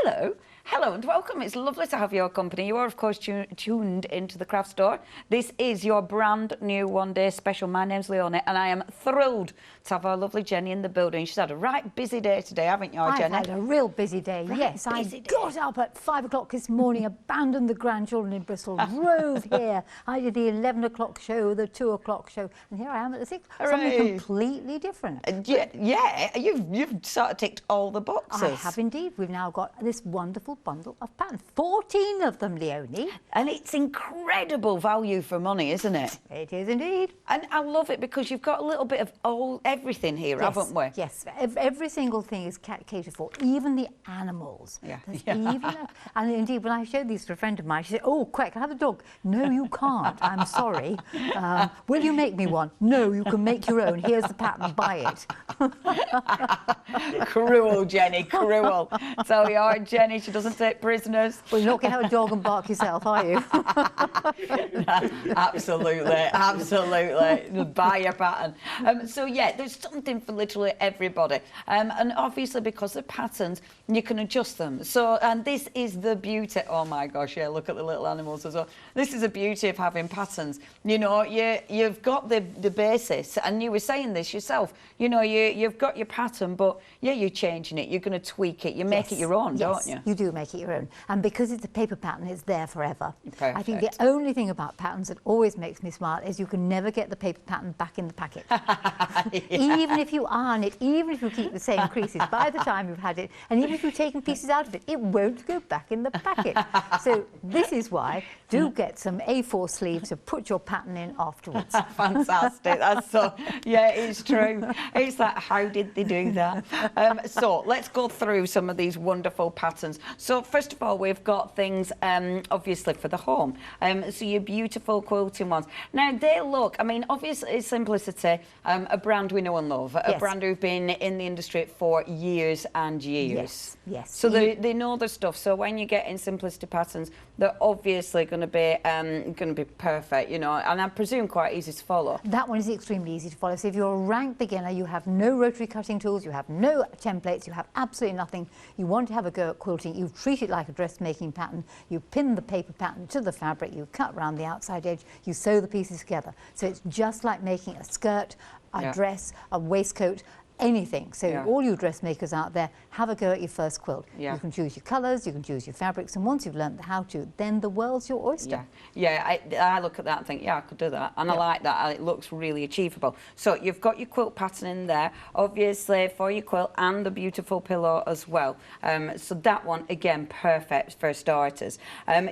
Hello. Hello and welcome. It's lovely to have your company. You are, of course, tuned into the craft store. This is your brand new one-day special. My name's Leonie and I am thrilled to have our lovely Jenny in the building. She's had a right busy day today, haven't you, Jenny? I've had a real busy day, yes. I got up at 5 o'clock this morning, abandoned the grandchildren in Bristol, drove here. I did the 11 o'clock show, the 2 o'clock show, and here I am at the 6. Something completely different. Yeah, you've sort of ticked all the boxes. I have indeed. We've now got this wonderful bundle of patterns. 14 of them, Leonie. And it's incredible value for money, isn't it? It is indeed. And I love it because you've got a little bit of everything here, haven't we? Yes, every single thing is catered for, even the animals. Yeah. And indeed, when I showed these to a friend of mine, she said, "Oh, quick, have a dog." "No, you can't. I'm sorry. Will you make me one?" "No, you can make your own. Here's the pattern. Buy it." Cruel, Jenny, cruel. So you are, Jenny. She doesn't take prisoners. Well, you're not going to have a dog and bark yourself, are you? Absolutely. Buy your pattern. So yeah, there's something for literally everybody. And obviously because the patterns, you can adjust them. So, and this is the beauty. Oh my gosh, yeah, look at the little animals as well. This is the beauty of having patterns. You know, you've got the basis, and you were saying this yourself. You know, you've got your pattern, but yeah, you're changing it. You're going to tweak it. You make it your own, don't you? You do make it your own. And because it's a paper pattern, it's there forever. Perfect. I think the only thing about patterns that always makes me smile is you can never get the paper pattern back in the packet. Even if you iron it, even if you keep the same creases, by the time you've had it, and even if you've taken pieces out of it, it won't go back in the packet. So this is why do get some A4 sleeves to put your pattern in afterwards. Fantastic. That's so, yeah, it's true. It's like, how did they do that? So let's go through some of these wonderful patterns. So first of all, we've got things obviously for the home. So your beautiful quilting ones. Now they look, I mean, obviously Simplicity, a brand we know and love, a brand who've been in the industry for years and years. Yes. So they know their stuff. So when you get in Simplicity patterns, they're obviously going to be perfect, you know, and I presume quite easy to follow. That one is extremely easy to follow. So if you're a rank beginner, you have no rotary cutting tools, you have no templates, you have absolutely nothing. You want to have a go at quilting, you treat it like a dressmaking pattern, you pin the paper pattern to the fabric, you cut around the outside edge, you sew the pieces together. So it's just like making a skirt, a dress, a waistcoat, anything. So all you dressmakers out there, have a go at your first quilt. You can choose your colours, you can choose your fabrics, and once you've learned how to, then the world's your oyster. I look at that and think, yeah, I could do that, and I like that. It looks really achievable. So you've got your quilt pattern in there, obviously for your quilt, and the beautiful pillow as well. So that one, again, perfect for starters.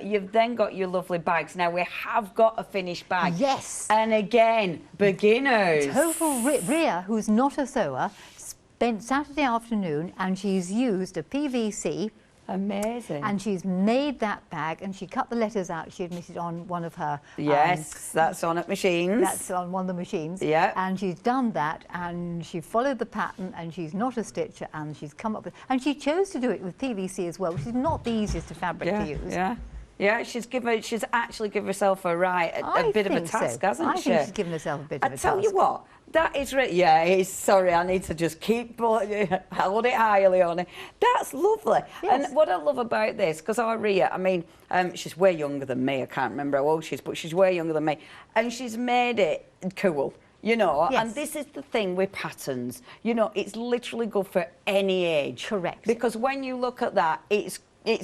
You've then got your lovely bags. Now we have got a finished bag. Yes. And again, beginners. Total Ria, who's not a sewer, spent Saturday afternoon and she's used a PVC. Amazing. And she's made that bag, and she cut the letters out, she admitted, on one of her... Yes, that's on at machines. That's on one of the machines. Yeah. And she's done that, and she followed the pattern, and she's not a stitcher, and she's come up with... And she chose to do it with PVC as well, which is not the easiest of fabric to use. Yeah, she's actually given herself a bit of a task, hasn't she? I think she's given herself a bit of a task. I tell you what, that is really, sorry, I need to just keep hold it higher, Leonie. That's lovely. Yes. And what I love about this, because our Ria, I mean, she's way younger than me. I can't remember how old she is, but she's way younger than me, and she's made it cool. You know, and this is the thing with patterns. You know, it's literally good for any age. Correct. Because when you look at that, it's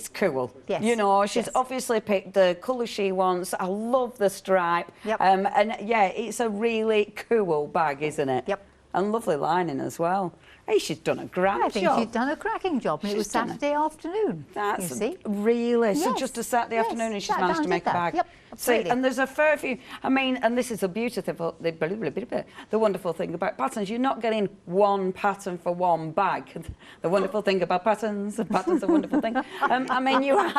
cool. Yes. You know, she's obviously picked the colour she wants. I love the stripe. And yeah, it's a really cool bag, isn't it? Yep. And lovely lining as well. Hey, she's done a grand job. I think she's done a cracking job, and it was Saturday afternoon. That's, you see? Really? So just a Saturday afternoon and she's managed to make a bag. Yep, absolutely. See, and there's a fair few, I mean, and this is the beautiful, the wonderful thing about patterns. You're not getting one pattern for one bag. The wonderful thing about patterns are a wonderful thing. I mean, you've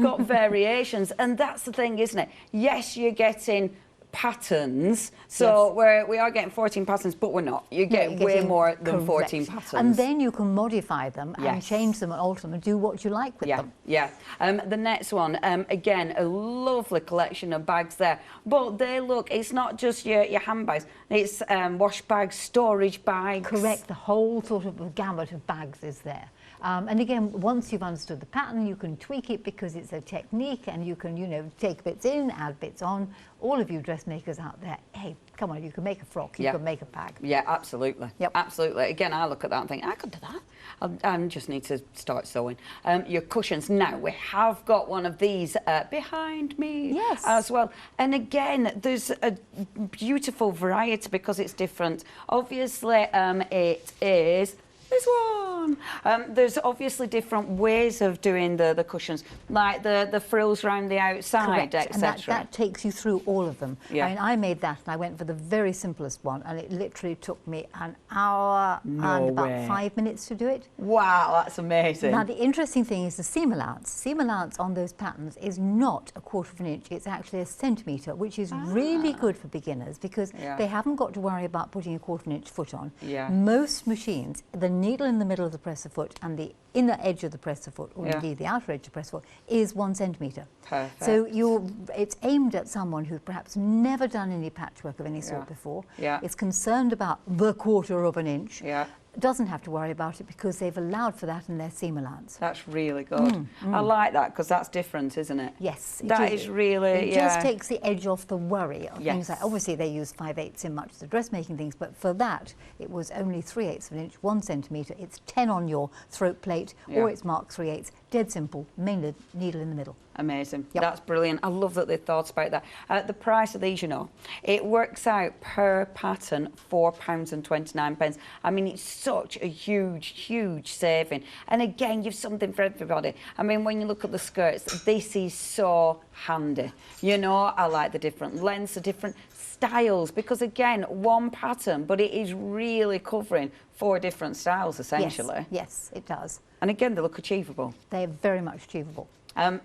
got variations, and that's the thing, isn't it? Yes, you're getting patterns. So we are getting 14 patterns, but we're not. You get way more than 14 patterns. And then you can modify them and change them and alter them and do what you like with them. Yeah. The next one, again, a lovely collection of bags there. But they look, it's not just your handbags. It's wash bags, storage bags. Correct. The whole sort of gamut of bags is there. And again, once you've understood the pattern, you can tweak it because it's a technique, and you can, you know, take bits in, add bits on. All of you dressmakers out there, hey, come on, you can make a frock, you can make a bag. Yeah, absolutely. Yep. Absolutely. Again, I look at that and think, I could do that. I just need to start sewing. Your cushions. Now, we have got one of these behind me as well. And again, there's a beautiful variety because it's different. Obviously, it is this one. There's obviously different ways of doing the cushions, like the frills around the outside, etc. And that takes you through all of them. I mean, I made that and I went for the very simplest one, and it literally took me an hour and about 5 minutes to do it. Wow, that's amazing. Now, the interesting thing is the seam allowance. Seam allowance on those patterns is not 1/4 of an inch, it's actually 1 centimetre, which is really good for beginners because they haven't got to worry about putting a 1/4 of an inch foot on. Most machines, the needle in the middle of the presser foot and the inner edge of the presser foot, or indeed the outer edge of the presser foot, is 1 centimetre. Perfect. So it's aimed at someone who's perhaps never done any patchwork of any sort before, is concerned about the 1/4 of an inch, doesn't have to worry about it because they've allowed for that in their seam allowance. That's really good. I like that because that's different, isn't it? Yes. That is really, It just takes the edge off the worry of things like, obviously they use 5/8 in much of the dressmaking things, but for that it was only 3/8 of an inch, 1 centimetre. It's 10 on your throat plate or it's marked 3/8. Dead simple, main needle in the middle. Amazing. That's brilliant. I love that they thought about that. The price of these, you know, it works out per pattern £4.29. I mean, it's such a huge saving. And again, you've something for everybody. I mean, when you look at the skirts, this is so handy. You know, I like the different lengths, the different styles, because again, one pattern, but it is really covering 4 different styles, essentially. Yes, it does. And again, they look achievable. They're very much achievable.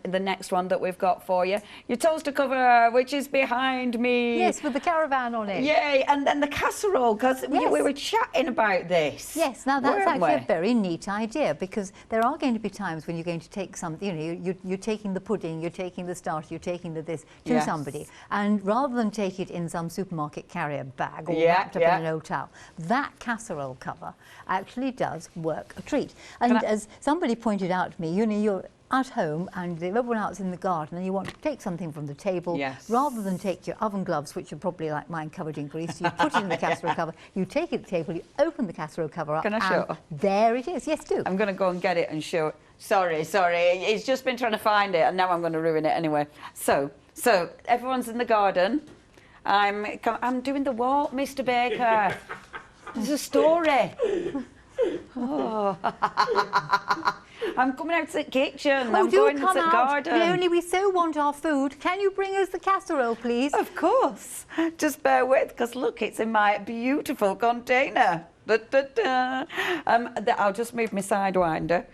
The next one that we've got for you, your toaster cover, which is behind me. Yes, with the caravan on it. Yay, and then the casserole, because we were chatting about this. Yes, now that's actually a very neat idea, because there are going to be times when you're going to take something, you know, you're taking the pudding, you're taking the starter, you're taking the this to somebody, and rather than take it in some supermarket carrier bag or wrapped up in an old towel, that casserole cover actually does work a treat. And as somebody pointed out to me, you know, you're at home and everyone else in the garden and you want to take something from the table, rather than take your oven gloves, which are probably like mine covered in grease, you put it in the casserole cover, you take it to the table, you open the casserole cover up. Can I show? There it is. Yes, do. I'm going to go and get it and show it. Sorry, it's just been trying to find it and now I'm going to ruin it anyway. So everyone's in the garden. I'm doing the walk, Mr. Baker. There's a story. Oh. I'm coming out to the kitchen. I'm going to the garden. Leonie, we so want our food. Can you bring us the casserole, please? Of course. Just bear with, because look, it's in my beautiful container. Da, da, da. I'll just move my sidewinder.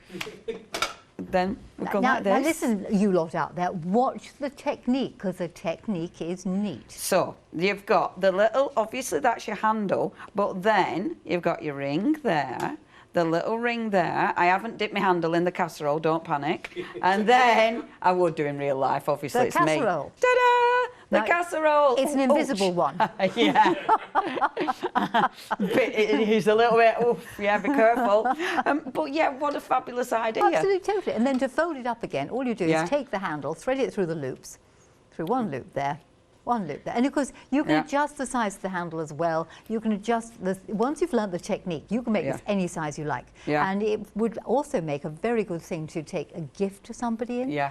Then we'll go like this. Now listen, you lot out there, watch the technique, because the technique is neat. So you've got the little, obviously that's your handle, but then you've got your ring there, the little ring there. I haven't dipped my handle in the casserole, don't panic. And then, I would do in real life, obviously, it's casserole. Me. Ta-da! The casserole. It's an invisible one. Yeah. It is a little bit, yeah, be careful. But yeah, what a fabulous idea. Absolutely, totally. And then to fold it up again, all you do is take the handle, thread it through the loops, through one loop there, one loop there. And of course, you can adjust the size of the handle as well. You can adjust once you've learned the technique, you can make this any size you like. And it would also make a very good thing to take a gift to somebody in.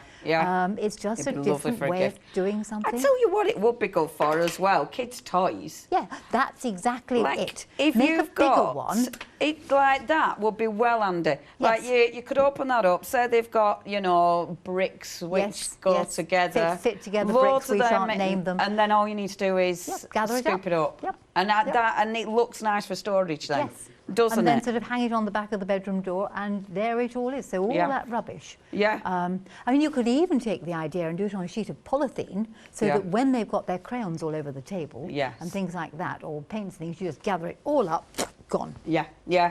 It's just a different way of doing something. I tell you what it would be good for as well, kids' toys. Yeah, that's exactly it. If you've got one, it like that would be well handy. Like you could open that up, say they've got, you know, bricks which go together. Fit together bricks, we shan't name them. And then all you need to do is scoop it up. And and it looks nice for storage then. Doesn't and then it? sort of hang it on the back of the bedroom door, and there it all is. So all that rubbish. Yeah. I mean, you could even take the idea and do it on a sheet of polythene, so that when they've got their crayons all over the table and things like that, or paints and things, you just gather it all up, gone. Yeah,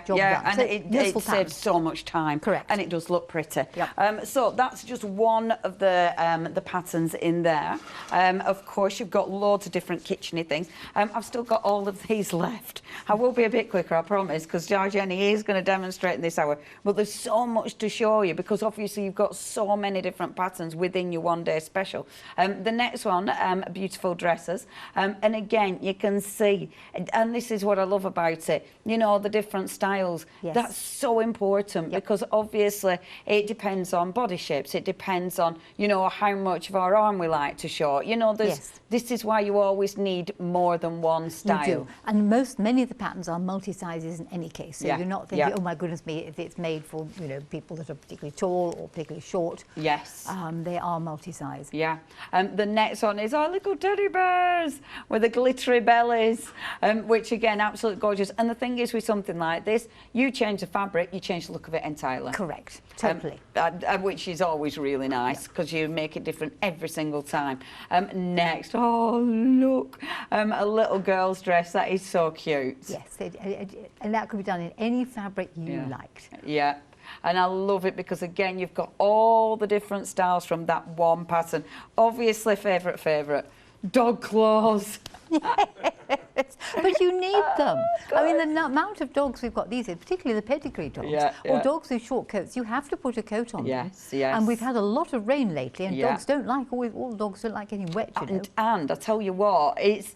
Job done. and So it saves so much time. Correct. And it does look pretty. Yep. So that's just one of the patterns in there. Of course, you've got loads of different kitcheny things. I've still got all of these left. I will be a bit quicker, I promise, because Jennie is going to demonstrate in this hour. But there's so much to show you, because obviously you've got so many different patterns within your one-day special. The next one, beautiful dresses. And again, you can see, and this is what I love about it, you know, the different styles. Yes. That's so important, because obviously it depends on body shapes. It depends on, you know, how much of our arm we like to show. You know, this is why you always need more than one style. You do. And many of the patterns are multi-sizes in any case. So you're not thinking, oh my goodness me, if it's made for, you know, people that are particularly tall or particularly short. Yes. They are multi-size. Yeah. The next one is our little teddy bears with the glittery bellies, which again, absolutely gorgeous. And the thing is, with something like this, you change the fabric, you change the look of it entirely. Correct. Totally. Which is always really nice, because you make it different every single time. Next, oh look, a little girl's dress. That is so cute. Yes, and that could be done in any fabric you liked. Yeah. And I love it, because again, you've got all the different styles from that one pattern. Obviously, favourite, dog claws. But you need them. I mean, the amount of dogs we've got these days, particularly the pedigree dogs, or dogs with short coats, you have to put a coat on them. Yes. And we've had a lot of rain lately, and dogs don't like, all dogs don't like getting wet, you know. And I tell you what, it's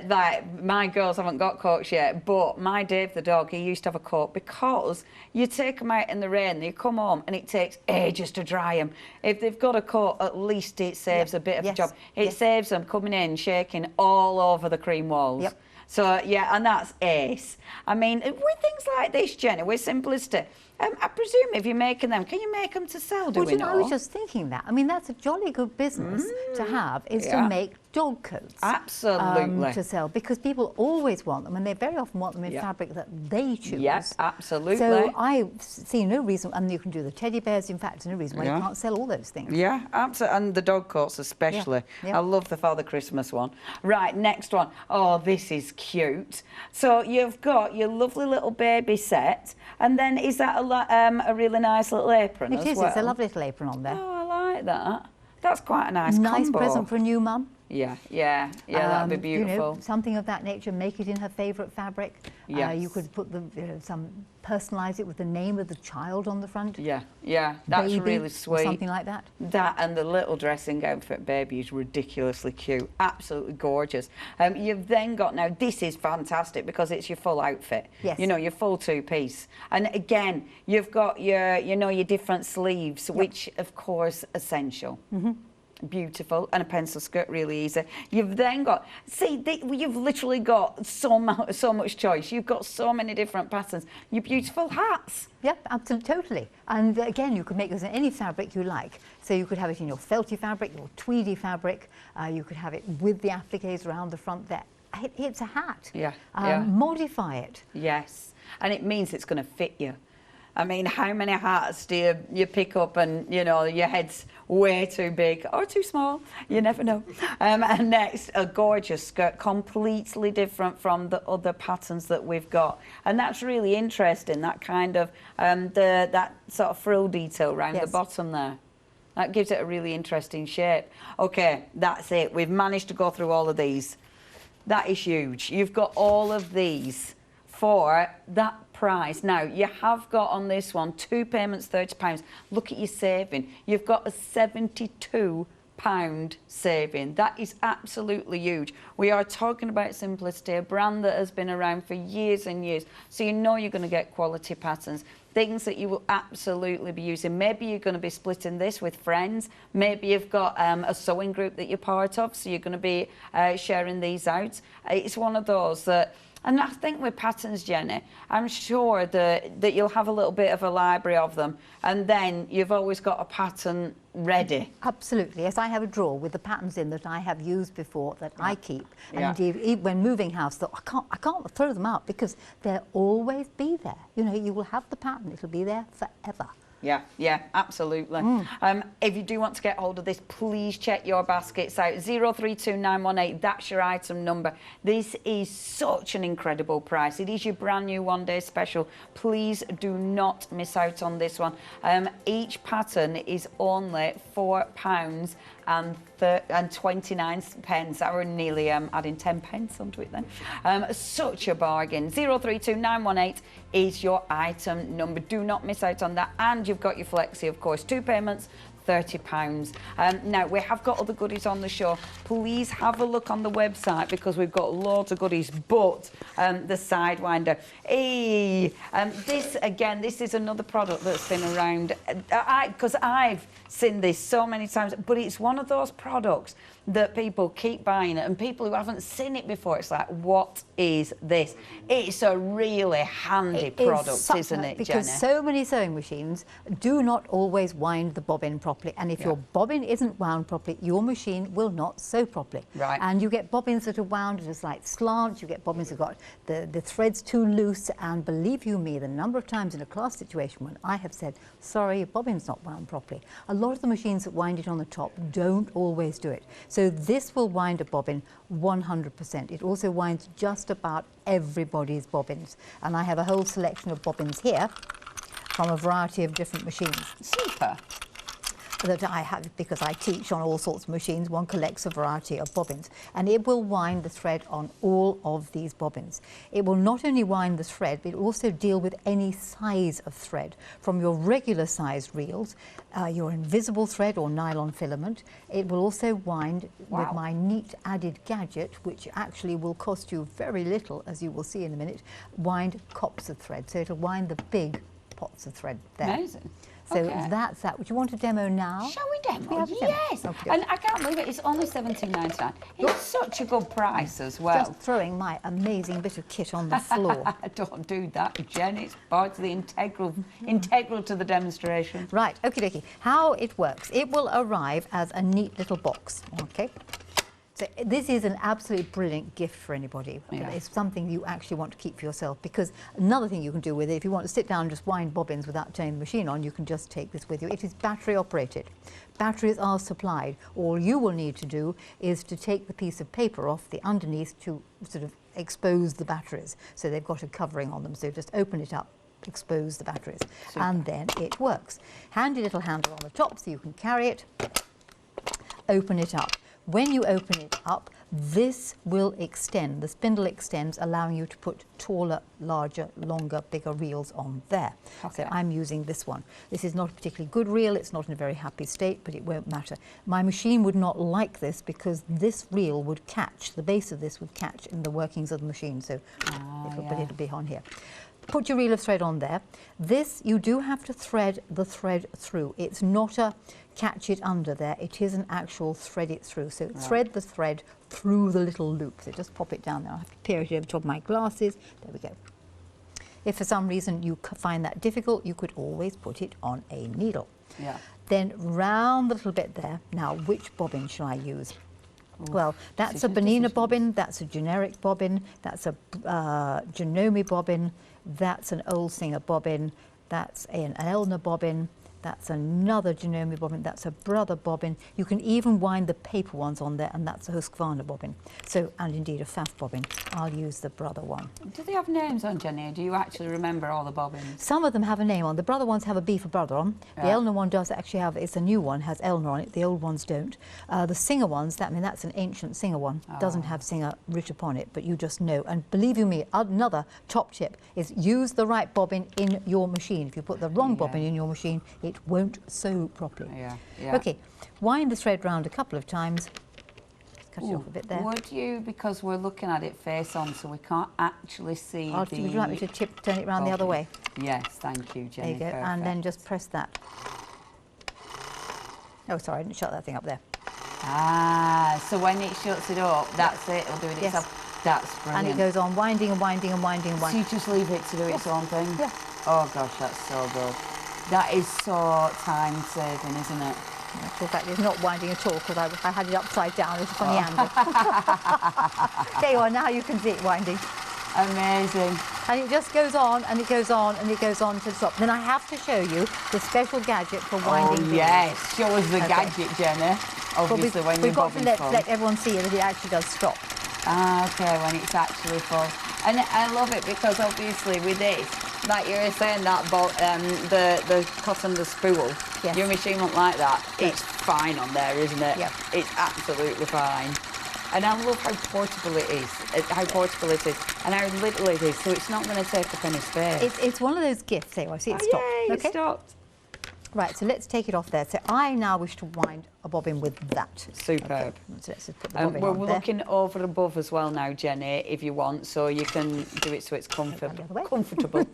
like, my girls haven't got coats yet, but my Dave the dog, he used to have a coat, because you take them out in the rain, they come home, and it takes ages to dry them. If they've got a coat, at least it saves a bit of a job. It saves them coming in, shaking all over the cream walls. Yep. So, yeah, and that's ace. I mean, with things like this, Jenny, with simplicity, I presume if you're making them, can you make them to sell, do we know? I was just thinking that. I mean, that's a jolly good business to have, is to make dog coats. Absolutely. To sell, because people always want them, and they very often want them in fabric that they choose. Yes, absolutely. So I see no reason, and you can do the teddy bears, in fact, no reason why you can't sell all those things. Yeah, absolutely, and the dog coats especially. I love the Father Christmas one. Right, next one. Oh, this is cute. So you've got your lovely little baby set, and then is that a really nice little apron as well? It's a lovely little apron on there. Oh, I like that. That's quite a nice combo. Present for a new mum. Yeah, that'd be beautiful. You know, something of that nature. Make it in her favourite fabric. Yes. You could put personalise it with the name of the child on the front. Yeah, that's Baby, really sweet. Or something like that. That and the little dressing gown for baby is ridiculously cute, absolutely gorgeous. You've then got, now this is fantastic, because it's your full outfit. Yes. You know, your full two-piece. And again, you've got your, you know, your different sleeves, which of course essential. Beautiful, and a pencil skirt, really easy. You've then got, you've literally got so much choice. You've got so many different patterns. Your beautiful hats. Yep, absolutely, totally. And again, you could make this in any fabric you like. So you could have it in your felty fabric, your tweedy fabric. You could have it with the appliques around the front there. It's a hat. Modify it. Yes, and it means it's going to fit you. I mean, how many hats do you pick up and, you know, your head's way too big or too small? You never know. And next, a gorgeous skirt, completely different from the other patterns that we've got. And that's really interesting, that kind of, that sort of frill detail around the bottom there. That gives it a really interesting shape. Okay, that's it. We've managed to go through all of these. That is huge. You've got all of these for that price. Now, you have got on this one 2 payments, £30. Look at your saving. You've got a £72 saving. That is absolutely huge. We are talking about Simplicity, a brand that has been around for years and years. So you know you're going to get quality patterns, things that you will absolutely be using. Maybe you're going to be splitting this with friends. Maybe you've got a sewing group that you're part of, so you're going to be sharing these out. It's one of those that And I think with patterns, Jenny, I'm sure that you'll have a little bit of a library of them, and then you've always got a pattern ready. Absolutely. Yes, I have a drawer with the patterns in that I have used before that I keep. And Yeah. indeed, when moving house, I can't throw them out because they'll always be there. You know, you will have the pattern. It'll be there forever. Yeah, yeah, absolutely. If you do want to get hold of this, please check your baskets out. 032918, that's your item number. This is such an incredible price. It is your brand new one-day special. Please do not miss out on this one. Each pattern is only £4 and 29 pence. I were nearly adding 10 pence onto it then. Such a bargain. 032918 is your item number. Do not miss out on that. And you've got your flexi, of course. 2 payments, £30. Now, we have got other goodies on the show. Please have a look on the website because we've got loads of goodies, but the Sidewinder. This, again, this is another product that's been around, because I've seen this so many times, but it's one of those products that people keep buying it, and people who haven't seen it before, it's like, what is this? It's a really handy product, isn't it, because Jenny? so many sewing machines do not always wind the bobbin properly, and if your bobbin isn't wound properly, your machine will not sew properly. Right. And you get bobbins that are wound at a slight slant, you get bobbins that got the threads too loose, and believe you me, the number of times in a class situation when I have said, sorry, your bobbin's not wound properly. A lot of the machines that wind it on the top don't always do it. So this will wind a bobbin 100%. It also winds just about everybody's bobbins. And I have a whole selection of bobbins here from a variety of different machines. Super. That I have, because I teach on all sorts of machines, one collects a variety of bobbins, and it will wind the thread on all of these bobbins. It will not only wind the thread, but it will also deal with any size of thread, from your regular sized reels, your invisible thread or nylon filament. It will also wind with my neat added gadget, which actually will cost you very little, as you will see in a minute, wind cops of thread. So it'll wind the big pots of thread there. Amazing. So that's that. Would you want a demo now? Shall we demo? We have a demo. Yes. Okay. And I can't believe it. It's only £17.99. It's such a good price as well. Just throwing my amazing bit of kit on the floor. Don't do that, Jen. It's part of the integral to the demonstration. Right, okie dokie. How it works. It will arrive as a neat little box, okay? So this is an absolutely brilliant gift for anybody. Yeah. It's something you actually want to keep for yourself, because another thing you can do with it, if you want to sit down and just wind bobbins without turning the machine on, you can just take this with you. It is battery operated. Batteries are supplied. All you will need to do is to take the piece of paper off the underneath to sort of expose the batteries. So they've got a covering on them. So just open it up, expose the batteries, and then it works. Handy little handle on the top so you can carry it, open it up. When you open it up, this will extend. The spindle extends, allowing you to put taller, larger, longer, bigger reels on there. Okay. So I'm using this one. This is not a particularly good reel. It's not in a very happy state, but it won't matter. My machine would not like this because this reel would catch, the base of this would catch in the workings of the machine. So it'll be on here. Put your reel of thread on there. This, you do have to thread the thread through. It's not a catch it under there. It is an actual thread it through. So thread the thread through the little loop. So just pop it down there. I'll have to peer it over top of my glasses. There we go. If for some reason you find that difficult, you could always put it on a needle. Yeah. Then round the little bit there. Now, which bobbin shall I use? Well, that's a Bonina bobbin, that's a generic bobbin, that's a Janome bobbin, that's an Old Singer bobbin, that's an Elna bobbin, that's another Janome bobbin, that's a Brother bobbin. You can even wind the paper ones on there, and that's a Husqvarna bobbin. So, and indeed a Pfaff bobbin. I'll use the Brother one. Do they have names on, Jenny? Do you actually remember all the bobbins? Some of them have a name on. The Brother ones have a B for Brother on. The Elna one does actually have, it's a new one, has Elna on it. The old ones don't. The Singer ones, that's an ancient Singer one. Doesn't have Singer writ upon it, but you just know. And believe you me, another top tip is use the right bobbin in your machine. If you put the wrong bobbin in your machine, it won't sew properly. Okay, wind the thread round a couple of times. Cut it off a bit there. Would you, because we're looking at it face on, so we can't actually see Would you like me to turn it round the other way? Yes, thank you, Jenny. There you go, and then just press that. Oh, sorry, I didn't shut that thing up there. So when it shuts it up, that's it, it'll do it itself. That's brilliant. And it goes on winding and winding and winding and So winding. you just leave it to do its own thing? Yeah. Oh gosh, that's so good. That is so time saving, isn't it? In fact, it's not winding at all because I had it upside down. It's a funny angle. There you are, now you can see it winding. Amazing. And it just goes on and it goes on and it goes on to the top. Then I have to show you the special gadget for winding. Oh yes, show us the gadget, Jenny. Obviously when you're we've got to bobbing full. let everyone see that it actually does stop. Ah, okay, when it's actually full. And I love it because obviously with this, like you were saying, that the cotton, the spool, Yes. your machine won't like that. It's fine on there, isn't it? Yeah. It's absolutely fine. And I love how portable it is, and how little it is, so it's not going to take up any space. It's one of those gifts. There you are. See, it stopped. Yay, Okay. it stopped. Right, so let's take it off there. So I now wish to wind a bobbin with that. Superb. Okay, so let's just put the bobbin We're on there. looking over above as well now, Jenny, if you want, so you can do it so it's comfortable.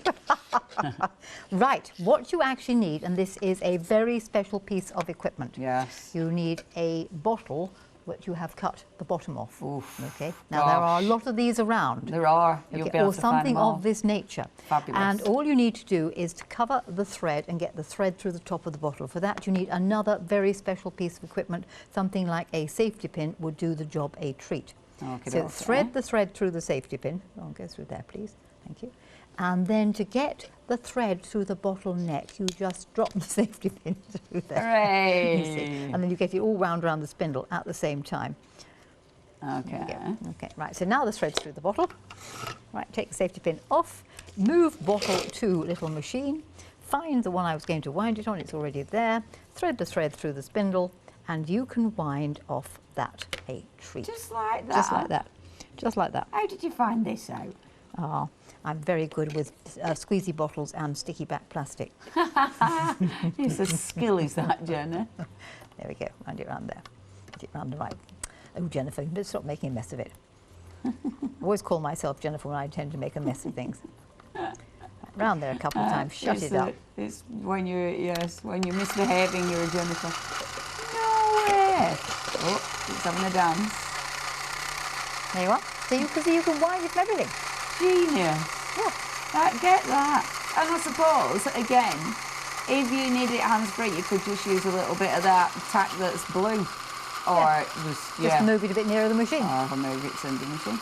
Right, what you actually need, and this is a very special piece of equipment. Yes. You need a bottle which you have cut the bottom off. Oof, okay. Now there are a lot of these around. There are. You'll be able or to find something them all. of this nature. Fabulous. And all you need to do is to cover the thread and get the thread through the top of the bottle. For that you need another very special piece of equipment. Something like a safety pin would do the job a treat. Okay, So thread the thread through the safety pin. I'll go through there, please. Thank you. And then to get the thread through the bottle neck, you just drop the safety pin through there. Hooray! You see. And then you get it all round around the spindle at the same time. Okay. Okay, right, so now the thread's through the bottle. Right, take the safety pin off, move bottle to little machine, find the one I was going to wind it on, it's already there, thread the thread through the spindle, and you can wind off that a treat. Just like that? Just like that. Just like that. How did you find this out? Oh, I'm very good with squeezy bottles and sticky back plastic. It's a skill, is that, Jenny? There we go, round it round there. Get it round the right. Oh, Jennifer, you better stop making a mess of it. I always call myself Jennifer when I tend to make a mess of things. Round there a couple of times, shut it up. It's when you're misbehaving, you're a Jennifer. No way! Oh, it's having a dance. There you are. So you can wind it from everything. Genius. Yeah. I get that. And I suppose, again, if you need it hands-free, you could just use a little bit of that tack that's blue. Or Just move it a bit nearer the machine. Or move it to the machine.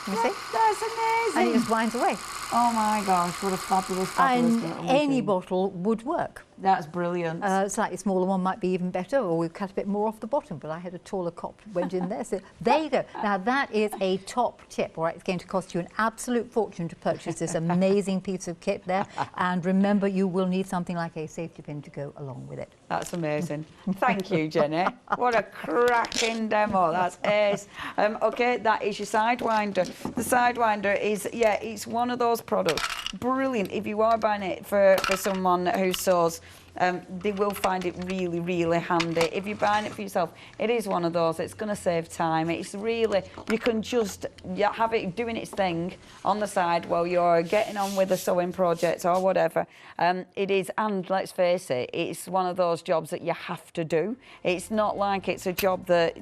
You see? That's amazing. And it just winds away. Oh my gosh, what a fabulous And little any machine. bottle would work. That's brilliant. A slightly smaller one might be even better, or we've cut a bit more off the bottom, but I had a taller cop went in there. So there you go. Now that is a top tip, all right? It's going to cost you an absolute fortune to purchase this amazing piece of kit there. And remember, you will need something like a safety pin to go along with it. That's amazing. Thank you, Jenny. What a cracking demo. That's ace. Okay, that is your Sidewinder. The Sidewinder is, it's one of those products. Brilliant. If you are buying it for someone who sews, they will find it really, really handy. If you're buying it for yourself, it is one of those. It's going to save time. It's really, you can just have it doing its thing on the side while you're getting on with a sewing project or whatever. It is, and let's face it, it's one of those jobs that you have to do. It's not like it's a job that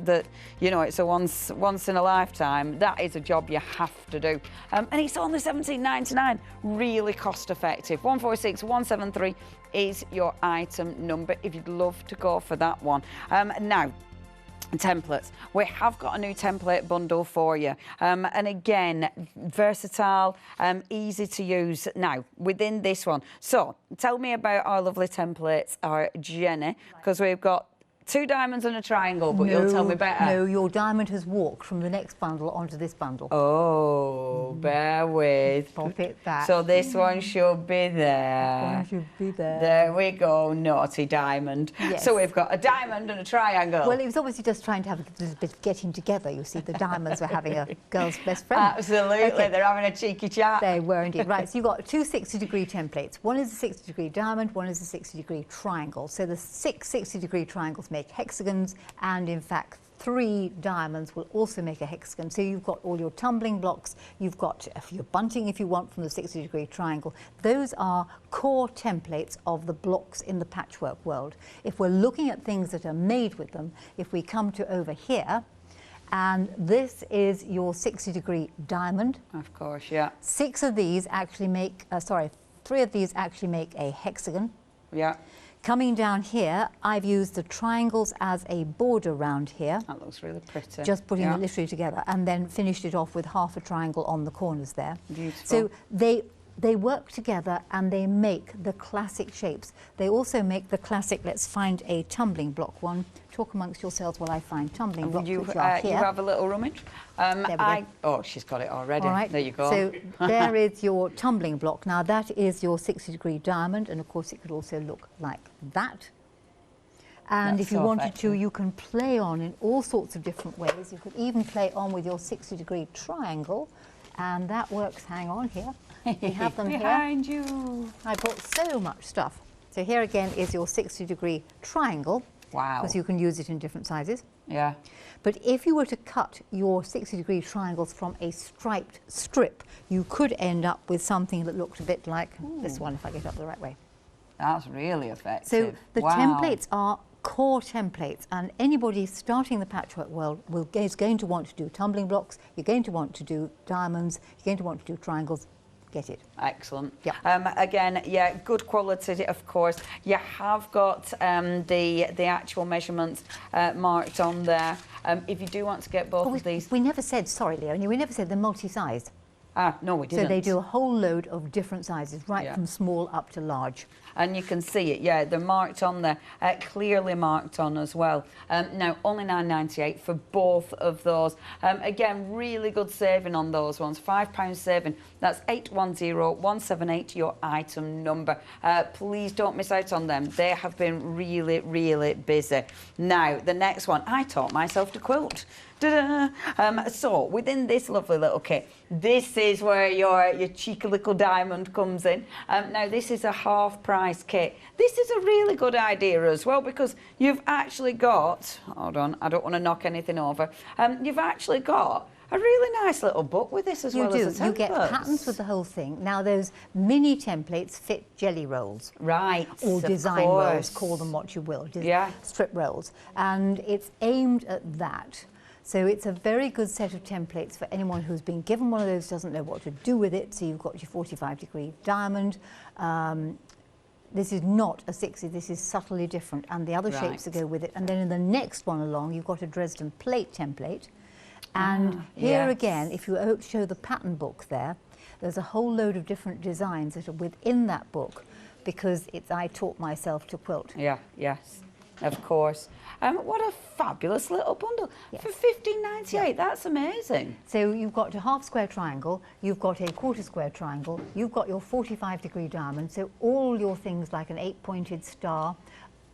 it's a once in a lifetime. That is a job you have to do. And it's only £17.99. Really cost effective. 146173 is your item number if you'd love to go for that one. Now, templates. We have got a new template bundle for you. And again, versatile, easy to use. Now, within this one. So, tell me about our lovely templates, our Jenny, because we've got 2 diamonds and a triangle, but you'll tell me better. No, your diamond has walked from the next bundle onto this bundle. Oh, bear with. Pop it back. So this one should be there. One should be there. There we go, naughty diamond. Yes. So we've got a diamond and a triangle. Well, it was obviously just trying to have a little bit of getting together. You see, the diamonds were having a girl's best friend. Absolutely, Okay. they're having a cheeky chat. They were indeed. Right, so you've got 2 60-degree templates. One is a 60-degree diamond, one is a 60-degree triangle. So the 6 60-degree triangles make hexagons, and in fact 3 diamonds will also make a hexagon. So you've got all your tumbling blocks, you've got your bunting if you want from the 60-degree triangle. Those are core templates of the blocks in the patchwork world. If we're looking at things that are made with them, if we come to over here, And this is your 60-degree diamond. Of course, yeah. 6 of these actually make, 3 of these actually make a hexagon. Yeah. Coming down here, I've used the triangles as a border round here. That looks really pretty. Just putting it literally together, and then finished it off with half a triangle on the corners there. Beautiful. So they work together and they make the classic shapes. They also make the classic, let's find a tumbling block one. Talk amongst yourselves while I find tumbling blocks, which are here. You have a little rummage. There we go. Oh, she's got it already. All right. There you go. So there is your tumbling block. Now that is your 60-degree diamond, and of course it could also look like that. And That's if you so wanted effective. to, you can play on in all sorts of different ways. You could even play on with your 60-degree triangle, and that works. Hang on here. We have them Behind here. you. I bought so much stuff. So here again is your 60-degree triangle. Wow. Because you can use it in different sizes. Yeah. But if you were to cut your 60-degree triangles from a striped strip, you could end up with something that looked a bit like this one, if I get up the right way. That's really effective. So the Wow. templates are core templates, and anybody starting the patchwork world is going to want to do tumbling blocks, you're going to want to do diamonds, you're going to want to do triangles. Get it. Excellent. Yeah. Again, yeah, good quality, of course. You have got the actual measurements marked on there. If you do want to get both of these... We never said, sorry Leonie, we never said they're multi-sized. No, we didn't. So they do a whole load of different sizes, right Yeah. from small up to large. And you can see it, yeah, they're marked on there, clearly marked on as well. Now, only £9.98 for both of those. Again, really good saving on those ones, £5 saving. That's 810178, your item number. Please don't miss out on them. They have been really, really busy. Now, the next one, I taught myself to quilt. So within this lovely little kit, this is where your cheeky little diamond comes in. Now this is a half price kit. This is a really good idea as well, because you've actually got, hold on, I don't want to knock anything over. You've actually got a really nice little book with this as well as the templates. You get patterns with the whole thing. Now those mini templates fit jelly rolls. Right. Or design rolls, call them what you will. Strip rolls. And it's aimed at that. So it's a very good set of templates for anyone who's been given one of those, doesn't know what to do with it. So you've got your 45-degree diamond. This is not a 60, this is subtly different, and the other shapes that go with it. And then in the next one along, you've got a Dresden Plate template. And here again, if you show the pattern book there's a whole load of different designs that are within that book, because I taught myself to quilt. Yeah, yes, of course. What a fabulous little bundle. Yes. For £15.98, that's amazing. So you've got a half square triangle, you've got a quarter square triangle, you've got your 45-degree diamond, so all your things like an 8-pointed star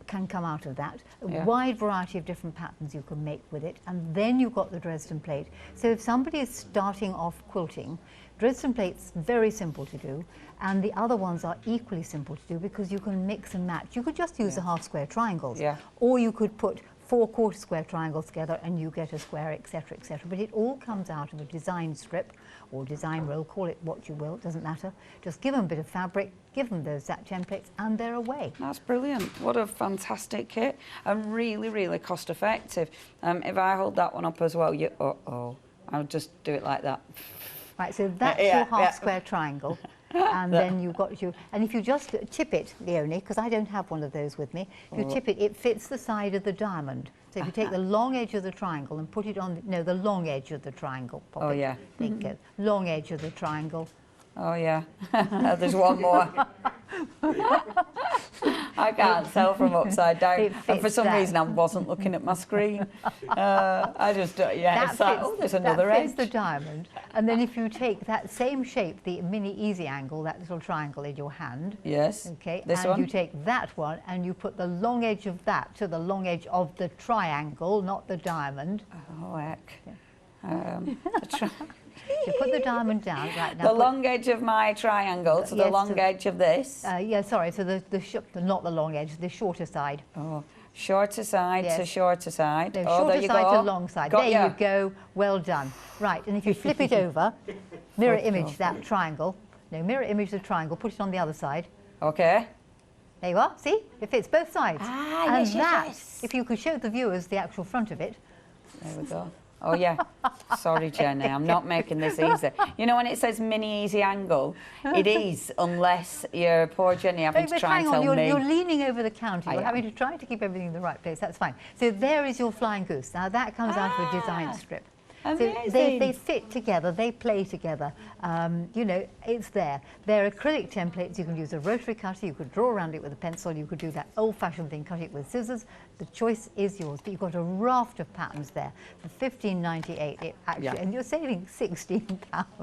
can come out of that. A wide variety of different patterns you can make with it, and then you've got the Dresden Plate. So if somebody is starting off quilting, Dresden Plate's very simple to do, and the other ones are equally simple to do because you can mix and match. You could just use the half square triangles, or you could put 4 quarter square triangles together and you get a square, etc., etc. But it all comes out of a design strip or design roll, call it what you will, it doesn't matter. Just give them a bit of fabric, give them those templates, and they're away. That's brilliant. What a fantastic kit, and really, really cost effective. If I hold that one up as well, I'll just do it like that. Right, so that's your half square triangle. And then you've got and if you just tip it, Leonie, because I don't have one of those with me, if you tip it, it fits the side of the diamond. So if you take the long edge of the triangle and put it on, the long edge of the triangle. Long edge of the triangle. Oh yeah, there's one more. I can't tell from upside down, and for some reason I wasn't looking at my screen. I just it's like, there's another edge. That fits the diamond, and then if you take that same shape, the mini easy angle, that little triangle in your hand. Yes. Okay. This and one? you take that one and you put the long edge of that to the long edge of the triangle, not the diamond. Oh heck. So put the diamond down right now. The long edge of my triangle to the long edge of this. Sorry. So not the long edge, the shorter side. Oh, shorter side to shorter side. No, oh, shorter there you side go. to long side. There you go. Well done. Right, and if you flip it over, mirror image that triangle. No, mirror image the triangle. Put it on the other side. Okay. There you are. See, it fits both sides. Ah, and yes. If you could show the viewers the actual front of it. There we go. Oh, yeah. Sorry, Jenny, I'm not making this easy. You know, when it says mini easy angle, it is, unless you're poor Jenny having to try and tell me. You're leaning over the counter. You're having to try to keep everything in the right place. That's fine. So there is your flying goose. Now that comes out of a design strip. Amazing. So they fit together, they play together. You know, it's there. They're acrylic templates. You can use a rotary cutter, you could draw around it with a pencil, you could do that old-fashioned thing, cut it with scissors. The choice is yours, but you've got a raft of patterns there for $15.98. It actually, and you're saving £16.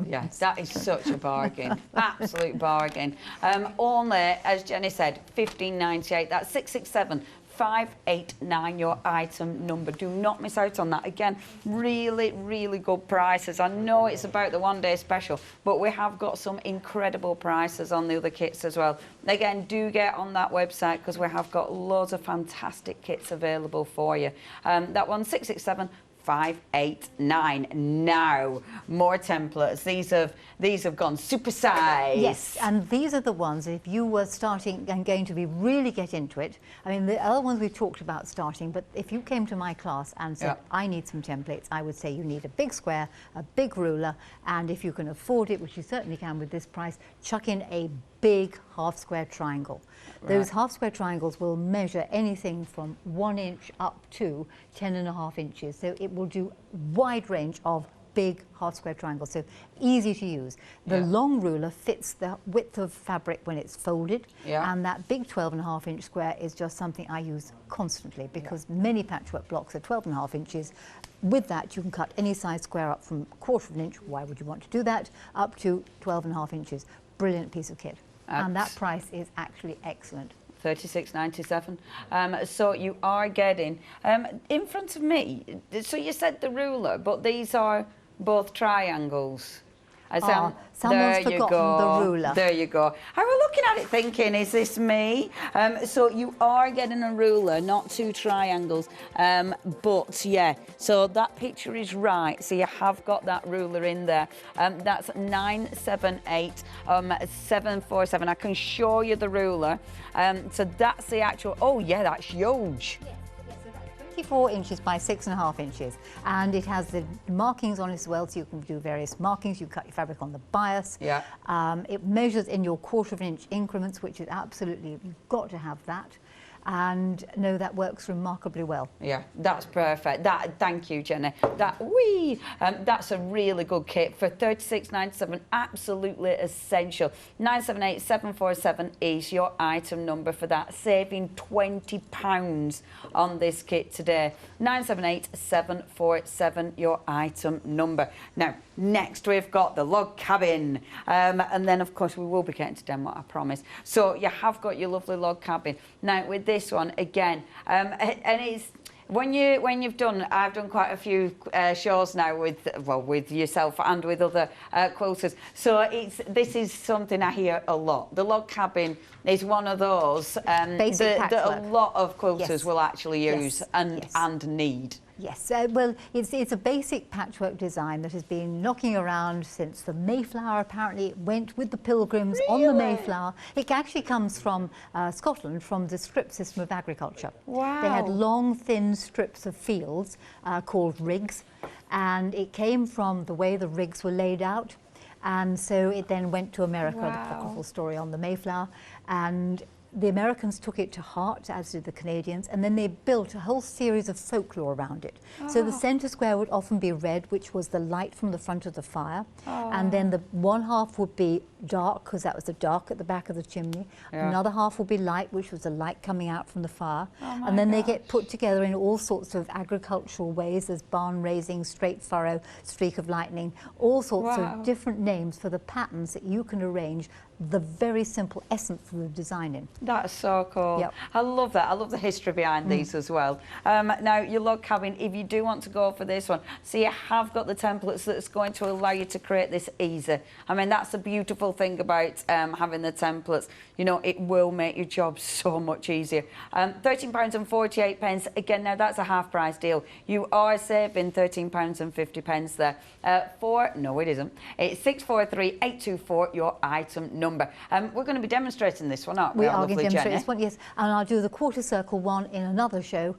Yes, that is such a bargain, absolute bargain. Only, as Jenny said, $15.98. That's 667-589, your item number. Do not miss out on that. Again, really, really good prices. I know it's about the one-day special, but we have got some incredible prices on the other kits as well. Again, do get on that website because we have got loads of fantastic kits available for you. That one, 667-589. Now, more templates. These have gone supersized. Yes, and these are the ones, if you were starting and going to be really get into it, I mean, the other ones we talked about starting, but if you came to my class and said, I need some templates, I would say you need a big square, a big ruler, and if you can afford it, which you certainly can with this price, chuck in a big half square triangle. Those half square triangles will measure anything from 1 inch up to 10.5 inches. So it will do wide range of big half square triangles, so easy to use. The long ruler fits the width of fabric when it's folded, and that big 12.5 inch square is just something I use constantly because many patchwork blocks are 12.5 inches. With that, you can cut any size square up from 1/4 of an inch, why would you want to do that, up to 12.5 inches. Brilliant piece of kit. And that price is actually excellent. $36.97. So you are getting in front of me. So you said the ruler, but these are both triangles. Someone's forgotten the ruler. There you go. I was looking at it thinking, is this me? So you are getting a ruler, not two triangles. But yeah, so that picture is right. So you have got that ruler in there. That's 978-747. I can show you the ruler. So that's the actual, oh yeah, that's huge. 24 inches by 6.5 inches, and it has the markings on it as well, so you can do various markings. You cut your fabric on the bias. It measures in your 1/4 of an inch increments, which is absolutely, you've got to have that. And no, that works remarkably well. Yeah, that's perfect. Thank you, Jenny. That's a really good kit for $36.97. Absolutely essential. 978-747 is your item number for that, saving £20 on this kit today. 978-747, your item number. Now, next we've got the log cabin, and then of course we will be getting to demo, I promise. So you have got your lovely log cabin. Now with this one again, and it's when you've done, I've done quite a few shows now with yourself and with other quilters. So this is something I hear a lot. The log cabin is one of those that a lot of quilters will actually use and need. Yes, well, it's a basic patchwork design that has been knocking around since the Mayflower. Apparently it went with the Pilgrims on the Mayflower. It actually comes from Scotland, from the strip system of agriculture. Wow. They had long, thin strips of fields called rigs, and it came from the way the rigs were laid out. And so it then went to America, the apocryphal story on the Mayflower. And the Americans took it to heart, as did the Canadians, and then they built a whole series of folklore around it. So the centre square would often be red, which was the light from the front of the fire, and then the one half would be dark, because that was the dark at the back of the chimney. Another half would be light, which was the light coming out from the fire. And then they get put together in all sorts of agricultural ways. There's barn raising, straight furrow, streak of lightning, all sorts of different names for the patterns that you can arrange the very simple essence of the design in. That's so cool. I love that. I love the history behind these as well. Now, your log cabin, if you do want to go for this one, so you have got the templates that's going to allow you to create this easy. I mean, that's the beautiful thing about having the templates. You know, it will make your job so much easier. £13.48. Again, now that's a half price deal. You are saving £13.50 there. No, it isn't. It's 643-824, your item number. number. We're going to be demonstrating this one, aren't we? We are going to demonstrate Jennie? this one, yes. And I'll do the quarter circle one in another show.